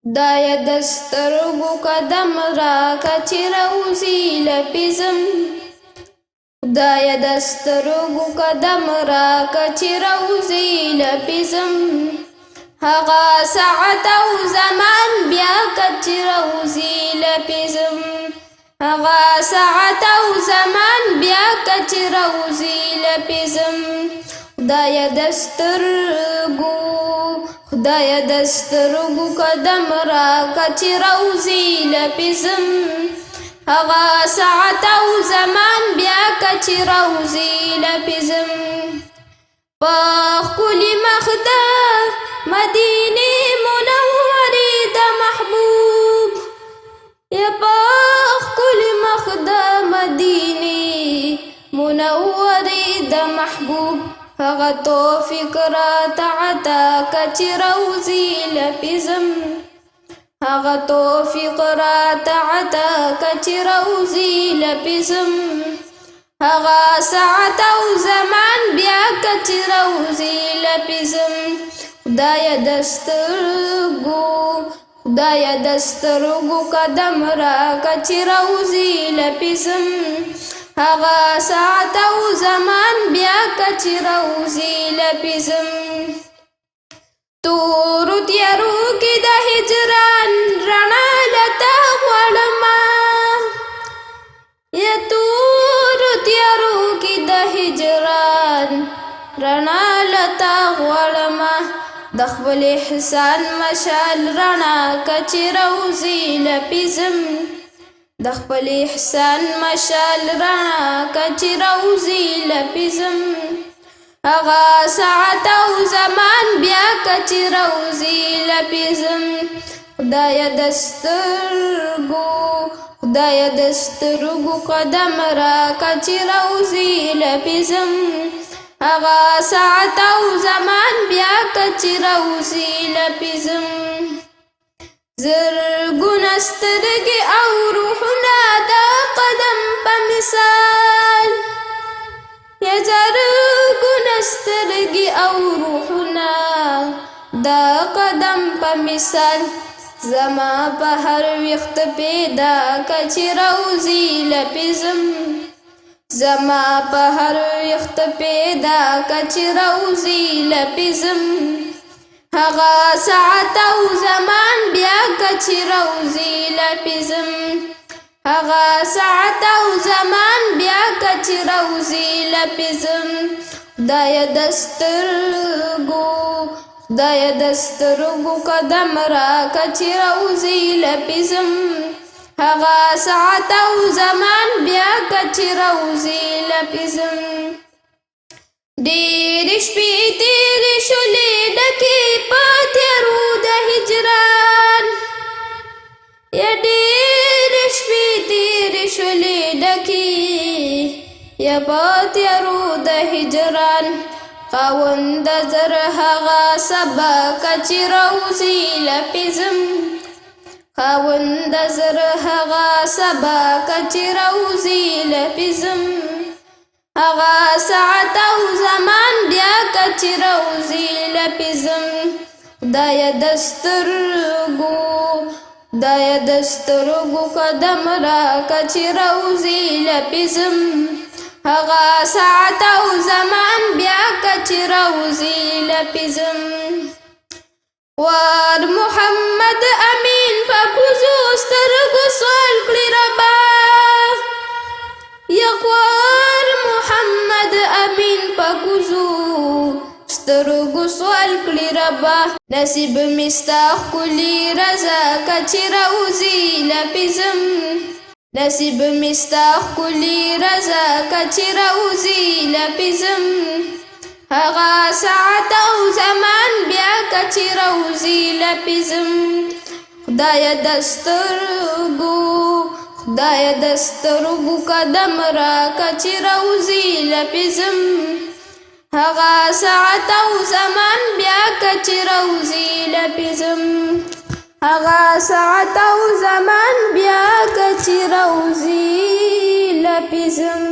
خدایه د سترګو قدم راکه چې راوځي لپیزم خدایه د سترګو قدم راکه چې راوځي لپیزم هغه ساعت او زمان بیا که چې راوځي لپیزم هغه ساعت او زمان بیا که چې راوځي لپیزم خدایه د سترګو خدایه د سترګو قدم راکه چې راوځي لپیزم هغه ساعت او زمان بیا که چې راوځي لپیزم په ښکلي مخ د مدینې منورې د محبوب یا په ښکلي مخ د مدینې منورې د محبوب هغه توفیق راته عطا که چې راوځي لپیزم هغه توفیق راته عطا که چې راوځي لپیزم هغه ساعت او زمان بیا که چې راوځي لپیزم خدایه د سترګو خدایه د سترګو قدم راکه چې راوځي لپیزم هغه ساعت او زمان بیا که چې راوځي لپیزم تورو تیارو کې د هجران رڼا لته غواړمه یا تورو تیارو کې د هجران رڼا لته غواړمه د خپل احسان مشال رڼا که چې راوځي لپیزم د خپل احسان مشال رڼا که چې راوځي لپیزم هغه ساعت او زمان بیا که چې راوځي لپیزم خدایه د سترګو خدایه د سترګو قدم راکه چې راوځي لپیزم هغه ساعت او زمان بیا که چې راوځي لپیزم زرګونه سترګې او روحونه د قدم په مثال یا زرګونه سترګې او روحونه د قدم په مثال زما په هر وخت پیدا که چې راوځي لپیزم زما په هر وخت پیدا که چې راوځي لپیزم هغه ساعت او زمان بیا که چې راوځي لپیزم هغه ساعت او زمان بیا که چې راوځي لپیزم خدایه د سترګو خدایه د سترګو قدم راکه چې راوځي لپیزم هغه ساعت او زمان بیا که چې راوځي لپیزم ډېرې شپې تېرې شولې ډکې په تیارو د هجران یا ډېرې شپې تېرې شولې ډکې یا په تیارو د هجران خاوند زر هغه سبا که چې راوځي لپیزم خاوند زر هغه سبا که چې راوځي لپیزم هغه ساعت او زمان بیا که چې راوځي لپیزم خدایه د سترګو خدایه د سترګو قدم راکه چې راوځي لپیزم هغه ساعت او زمان بیا که چې راوځي لپیزم ور محمد امین په کوزو سترګو سوال کړي ربا یغوار محمد امین په کوزو سترګو سوال کړي ربا نصیب مې ستا ښکلي رضا که چې راوځي لپیزم نصیب مې ستا ښکلي رضا که چې راوځي لپیزم هغه ساعت او زمان بیا که چې راوځي لپیزم خدایه د سترګو خدایه د سترګو قدم راکه چې راوځي لپیزم هغه ساعت او زمان بیا که چې راوځي لپیزم هغه ساعت او زمان بیا که چې راوځي لپیزم